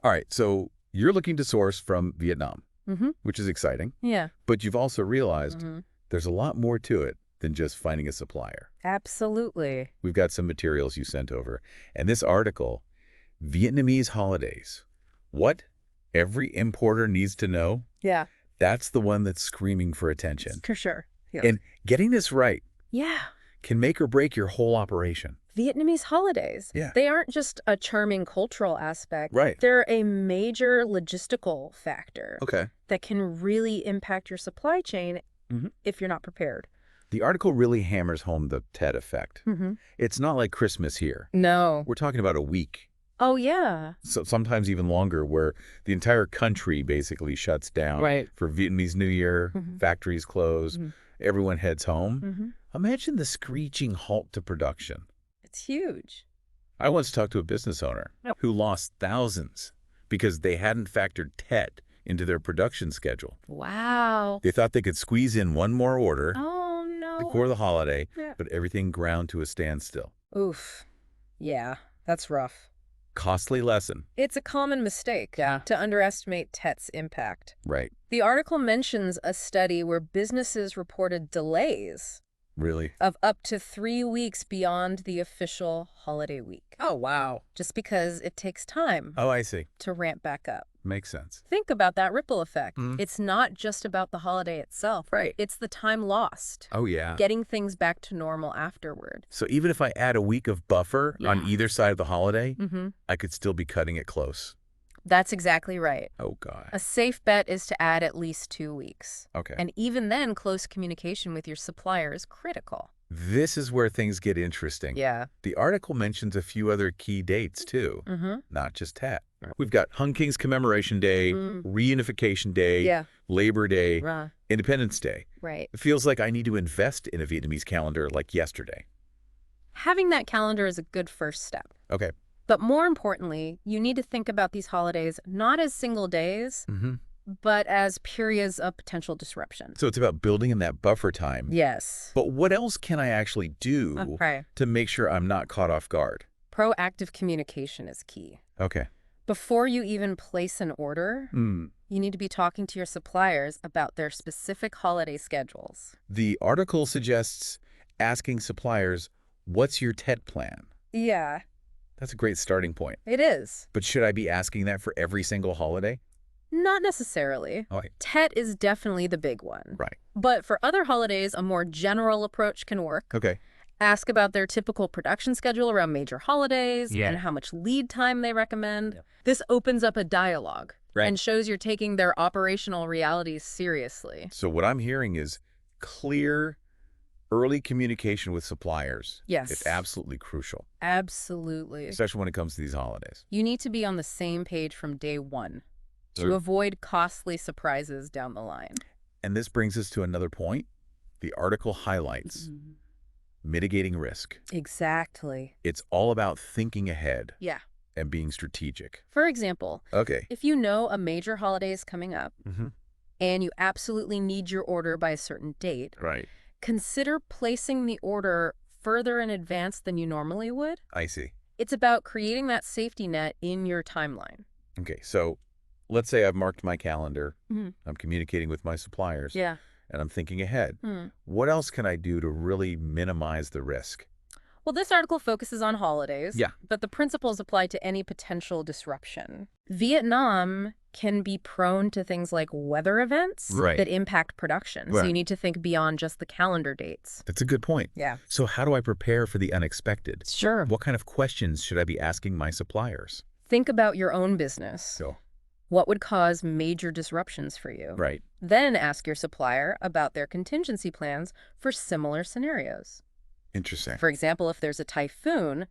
All right, so you're looking to source from Vietnam, Mm-hmm. which is exciting, Yeah. but you've also realized Mm-hmm. there's a lot more to it than just finding a supplier. Absolutely. We've got some materials you sent over, and this article, Vietnamese Holidays, What Every Importer Needs to Know, Yeah, that's the one that's screaming for attention. for sure. Yeah. And getting this right Yeah. can make or break your whole operation. Vietnamese holidays. Yeah. They aren't just a charming cultural aspect. Right. They're a major logistical factor Okay. that can really impact your supply chain Mhm. if you're not prepared. The article really hammers home the TED effect. Mm-hmm. It's not like Christmas here. No. We're talking about a week, Oh, yeah. so sometimes even longer, where the entire country basically shuts down Right. for Vietnamese New Year, Mhm. factories close, Mhm. everyone heads home. Mm-hmm. Imagine the screeching halt to production. It's huge. I once talked to a business owner Yep. who lost thousands because they hadn't factored TED into their production schedule. Wow. They thought they could squeeze in one more order Oh, no. before the holiday, Yeah. but everything ground to a standstill. Oof. Yeah, that's rough. Costly lesson. It's a common mistake to underestimate TET's impact. Right. The article mentions a study where businesses reported delays Really? of up to 3 weeks beyond the official holiday week. Oh, wow. Just because it takes time Oh, I see. to ramp back up. Makes sense. Think about that ripple effect. Mhm. It's not just about the holiday itself. Right. It's the time lost, Oh, yeah. getting things back to normal afterward. So even if I add a week of buffer on Yeah. either side of the holiday, Mm-hmm. I could still be cutting it close. That's exactly right. Oh, God. A safe bet is to add at least 2 weeks. Okay. And even then, close communication with your supplier is critical. This is where things get interesting. Yeah. The article mentions a few other key dates, too, Mm-hmm. not just TET. We've got Hung King's Commemoration Day, Reunification Day, Yeah. Labor Day, Right. Independence Day. Right. It feels like I need to invest in a Vietnamese calendar like yesterday. Having that calendar is a good first step. Okay. But more importantly, you need to think about these holidays not as single days, Mm-hmm. but as periods of potential disruption. So it's about building in that buffer time. Yes. But what else can I actually do Okay. to make sure I'm not caught off guard? Proactive communication is key. Okay. Before you even place an order, you need to be talking to your suppliers about their specific holiday schedules. The article suggests asking suppliers, what's your TET plan? Yeah, That's a great starting point. it is. But should I be asking that for every single holiday? Not necessarily. Okay. TET is definitely the big one. Right. But for other holidays, a more general approach can work. Okay. Ask about their typical production schedule around major holidays Yeah. and how much lead time they recommend. Yep. This opens up a dialogue Right. and shows you're taking their operational realities seriously. So what I'm hearing is clear, early communication with suppliers. Yes. It's absolutely crucial, Absolutely. especially when it comes to these holidays. You need to be on the same page from day one to So- avoid costly surprises down the line. And this brings us to another point. The article highlights mitigating risk. Exactly. It's all about thinking ahead Yeah. and being strategic. For example, Okay. if you know a major holiday is coming up Mm-hmm. and you absolutely need your order by a certain date, Right. consider placing the order further in advance than you normally would. I see. It's about creating that safety net in your timeline. Okay. So let's say I've marked my calendar. Mhm. I'm communicating with my suppliers. Yeah. And I'm thinking ahead. Mm. What else can I do to really minimize the risk? Well, this article focuses on holidays, Yeah. but the principles apply to any potential disruption. Vietnam can be prone to things like weather events Right. that impact production. So Right. you need to think beyond just the calendar dates. That's a good point. Yeah. So how do I prepare for the unexpected? Sure. What kind of questions should I be asking my suppliers? Think about your own business. So, What would cause major disruptions for you? right. Then ask your supplier about their contingency plans for similar scenarios. Interesting. For example, if there's a typhoon,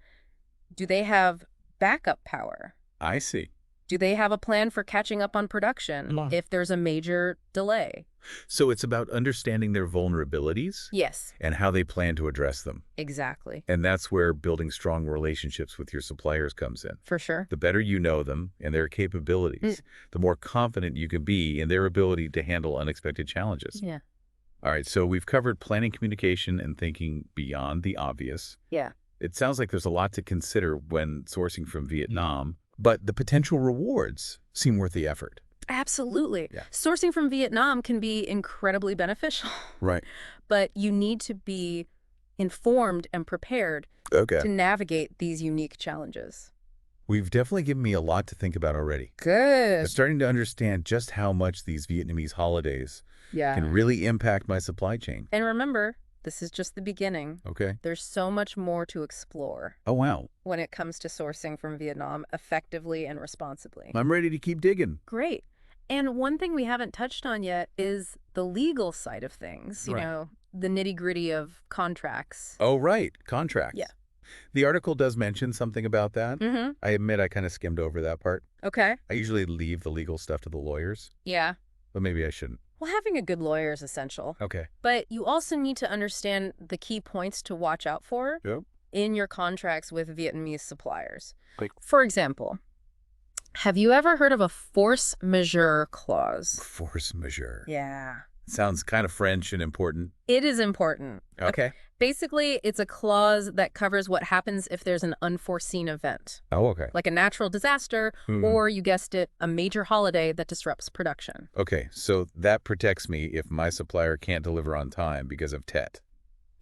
do they have backup power? I see. Do they have a plan for catching up on production No. if there's a major delay? So it's about understanding their vulnerabilities Yes, and how they plan to address them. exactly. And that's where building strong relationships with your suppliers comes in. For sure. The better you know them and their capabilities, the more confident you can be in their ability to handle unexpected challenges. Yeah. All right, so we've covered planning, communication, and thinking beyond the obvious. Yeah. It sounds like there's a lot to consider when sourcing from Vietnam But the potential rewards seem worth the effort. Absolutely. Yeah. Sourcing from Vietnam can be incredibly beneficial, Right. but you need to be informed and prepared Okay. to navigate these unique challenges. We've definitely given me a lot to think about already. I'm Good. starting to understand just how much these Vietnamese holidays Yeah. can really impact my supply chain. And remember, this is just the beginning. Okay. There's so much more to explore Oh, wow. when it comes to sourcing from Vietnam effectively and responsibly. I'm ready to keep digging. Great. And one thing we haven't touched on yet is the legal side of things, Right. the nitty-gritty of contracts. Oh, right. Contracts. Yeah. The article does mention something about that. Mm-hmm. I admit I kind of skimmed over that part. Okay. I usually leave the legal stuff to the lawyers, Yeah. but maybe I shouldn't. Well, having a good lawyer is essential. Okay. But you also need to understand the key points to watch out for Yep. in your contracts with Vietnamese suppliers. Like- For example, have you ever heard of a force majeure clause? Force majeure. Yeah. Sounds kind of French and important. It is important. Okay. Basically, it's a clause that covers what happens if there's an unforeseen event, Oh, okay. like a natural disaster, Hmm. or, you guessed it, a major holiday that disrupts production. Okay, so that protects me if my supplier can't deliver on time because of Tet.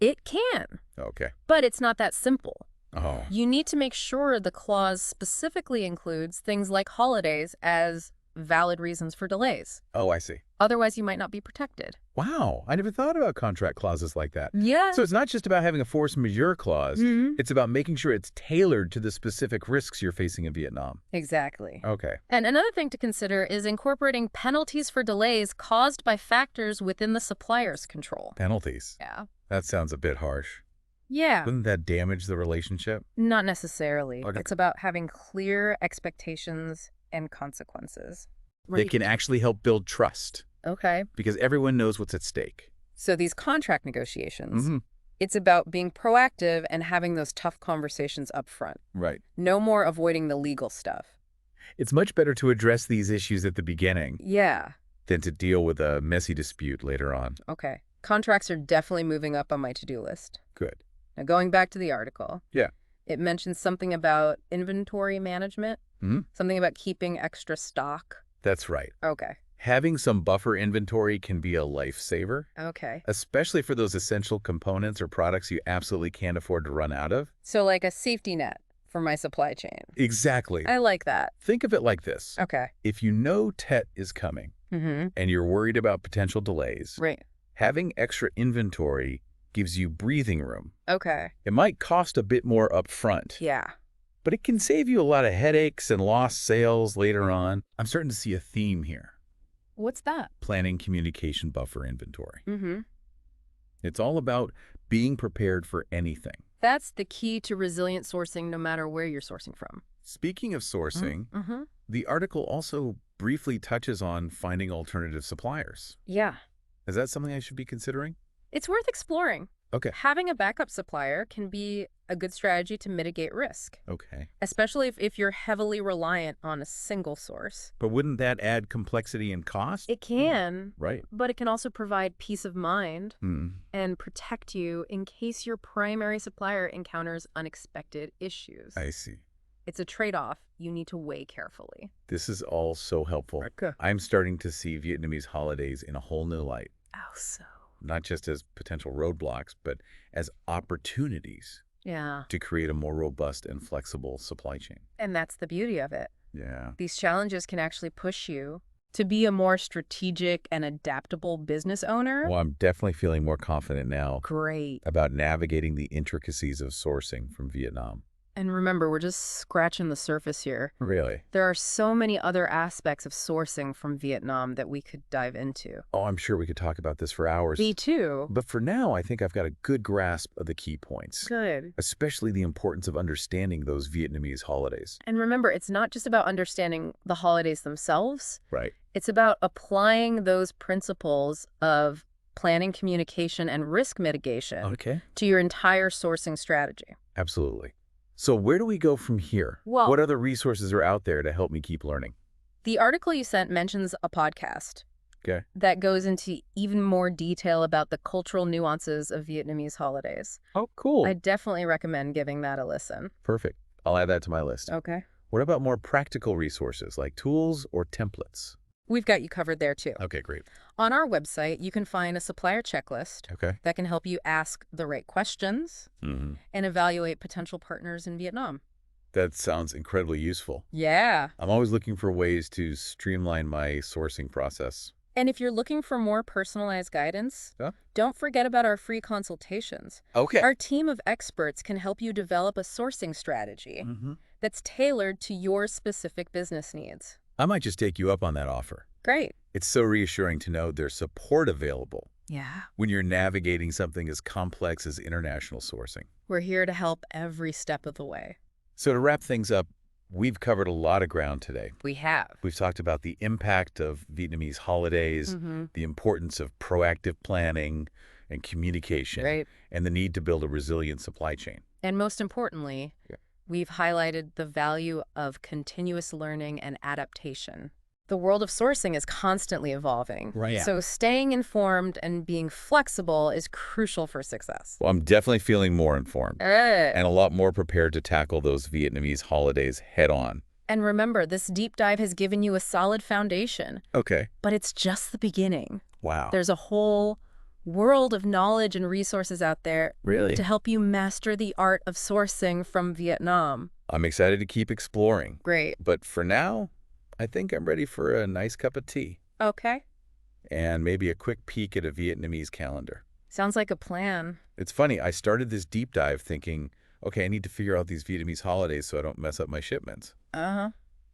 It can, Okay. but it's not that simple. Oh, You need to make sure the clause specifically includes things like holidays as valid reasons for delays. I see. Otherwise, you might not be protected. Wow, I never thought about contract clauses like that. Yeah. So it's not just about having a force majeure clause. Mhm. It's about making sure it's tailored to the specific risks you're facing in Vietnam. Exactly. Okay. And another thing to consider is incorporating penalties for delays caused by factors within the supplier's control. Penalties. Yeah. That sounds a bit harsh. Yeah. Wouldn't that damage the relationship? Not necessarily. Okay. It's about having clear expectations and consequences. They can actually help build trust Okay. because everyone knows what's at stake. So these contract negotiations, Mm-hmm. it's about being proactive and having those tough conversations up front. Right. No more avoiding the legal stuff. It's much better to address these issues at the beginning Yeah. than to deal with a messy dispute later on. Okay. Contracts are definitely moving up on my to-do list. Good. Now, going back to the article. Yeah. It mentions something about inventory management, something about keeping extra stock. That's right. Okay. Having some buffer inventory can be a lifesaver, Okay. especially for those essential components or products you absolutely can't afford to run out of. So like a safety net for my supply chain. Exactly. I like that. Think of it like this. Okay. If you know Tet is coming Mm-hmm. and you're worried about potential delays, Right. having extra inventory gives you breathing room. Okay. It might cost a bit more up front, Yeah. but it can save you a lot of headaches and lost sales later on. I'm starting to see a theme here. What's that? Planning communication buffer inventory. Mm-hmm. It's all about being prepared for anything. That's the key to resilient sourcing no matter where you're sourcing from. Speaking of sourcing, Mm-hmm. the article also briefly touches on finding alternative suppliers. Yeah. Is that something I should be considering? It's worth exploring. Okay. Having a backup supplier can be a good strategy to mitigate risk, Okay. especially if you're heavily reliant on a single source. But wouldn't that add complexity and cost? It can, Right. but it can also provide peace of mind Hmm. and protect you in case your primary supplier encounters unexpected issues. I see. It's a trade-off you need to weigh carefully. This is all so helpful. I'm starting to see Vietnamese holidays in a whole new light, Oh, so. not just as potential roadblocks, but as opportunities Yeah. to create a more robust and flexible supply chain. And that's the beauty of it. Yeah. These challenges can actually push you to be a more strategic and adaptable business owner. Well, I'm definitely feeling more confident now Great. about navigating the intricacies of sourcing from Vietnam. And remember, we're just scratching the surface here. Really? There are so many other aspects of sourcing from Vietnam that we could dive into. Oh, I'm sure we could talk about this for hours. Me too. But for now, I think I've got a good grasp of the key points, Good. especially the importance of understanding those Vietnamese holidays. And remember, it's not just about understanding the holidays themselves. Right. It's about applying those principles of planning, communication, and risk mitigation Okay. to your entire sourcing strategy. Absolutely. So where do we go from here? Well- What other resources are out there to help me keep learning? The article you sent mentions a podcast Okay. that goes into even more detail about the cultural nuances of Vietnamese holidays. Oh, cool. I definitely recommend giving that a listen. Perfect. I'll add that to my list. Okay. What about more practical resources like tools or templates? We've got you covered there too. Okay, great. On our website, you can find a supplier checklist Okay. that can help you ask the right questions Hmm. and evaluate potential partners in Vietnam. That sounds incredibly useful. Yeah. I'm always looking for ways to streamline my sourcing process. And if you're looking for more personalized guidance, Yeah. don't forget about our free consultations. Okay. Our team of experts can help you develop a sourcing strategy Hmm. that's tailored to your specific business needs. I might just take you up on that offer. Great. It's so reassuring to know there's support available Yeah. when you're navigating something as complex as international sourcing. We're here to help every step of the way. So to wrap things up, we've covered a lot of ground today. We have. We've talked about the impact of Vietnamese holidays, the importance of proactive planning and communication, Right. and the need to build a resilient supply chain. And most importantly, Yeah. we've highlighted the value of continuous learning and adaptation. The world of sourcing is constantly evolving. Right, yeah. So staying informed and being flexible is crucial for success. Well, I'm definitely feeling more informed And and a lot more prepared to tackle those Vietnamese holidays head on. remember, this deep dive has given you a solid foundation, Okay. but it's just the beginning. Wow. There's a whole world of knowledge and resources out there Really? to help you master the art of sourcing from Vietnam. I'm excited to keep exploring. Great. But for now, I think I'm ready for a nice cup of tea Okay. and maybe a quick peek at a Vietnamese calendar. Sounds like a plan. It's funny, I started this deep dive thinking, okay, I need to figure out these Vietnamese holidays so I don't mess up my shipments. Uh-huh.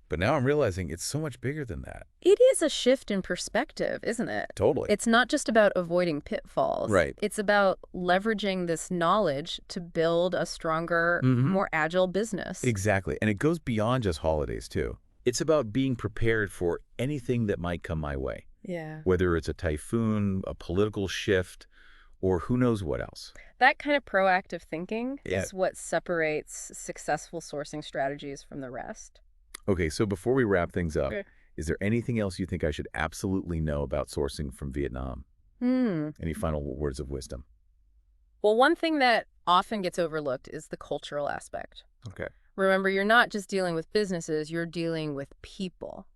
But now I'm realizing it's so much bigger than that. It is a shift in perspective, isn't it? Totally. It's not just about avoiding pitfalls. Right. It's about leveraging this knowledge to build a stronger, Mhm. more agile business. Exactly. And it goes beyond just holidays, too. It's about being prepared for anything that might come my way, Yeah. whether it's a typhoon, a political shift, or who knows what else. That kind of proactive thinking Yeah. is what separates successful sourcing strategies from the rest. Okay, so before we wrap things up, Okay. is there anything else you think I should absolutely know about sourcing from Vietnam? Any final words of wisdom? Well, one thing that often gets overlooked is the cultural aspect. Okay. Remember, you're not just dealing with businesses, you're dealing with people.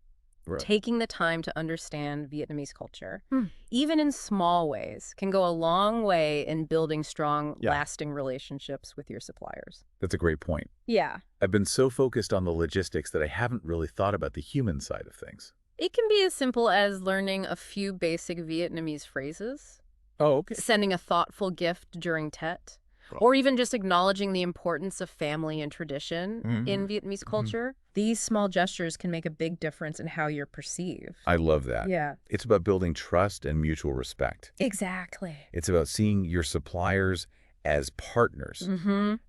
Right. Taking the time to understand Vietnamese culture, even in small ways, can go a long way in building strong, Yeah. lasting relationships with your suppliers. That's a great point. Yeah. I've been so focused on the logistics that I haven't really thought about the human side of things. It can be as simple as learning a few basic Vietnamese phrases, Oh, okay. sending a thoughtful gift during Tet, Right. or even just acknowledging the importance of family and tradition in Vietnamese culture. These small gestures can make a big difference in how you're perceived. I love that. Yeah. It's about building trust and mutual respect. Exactly. It's about seeing your suppliers as partners,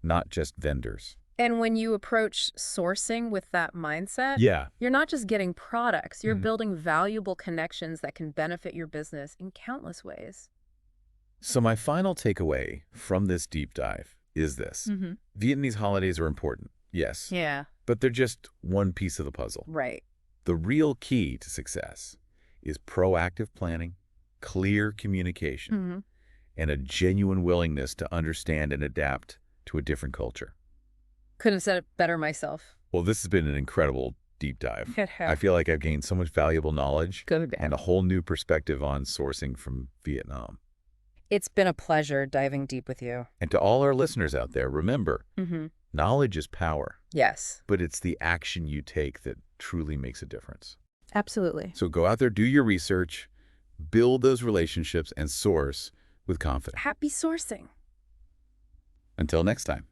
not just vendors. And when you approach sourcing with that mindset, Yeah. you're not just getting products, you're building valuable connections that can benefit your business in countless ways. So my final takeaway from this deep dive is this. Vietnamese holidays are important, yes, Yeah. but they're just one piece of the puzzle. Right. The real key to success is proactive planning, clear communication, and a genuine willingness to understand and adapt to a different culture. Couldn't have said it better myself. Well, this has been an incredible deep dive. It I has. feel like I've gained so much valuable knowledge Good. and a whole new perspective on sourcing from Vietnam. It's been a pleasure diving deep with you. And to all our listeners out there, remember, knowledge is power, Yes. but it's the action you take that truly makes a difference. Absolutely. So go out there, do your research, build those relationships, and source with confidence. Happy sourcing. Until next time.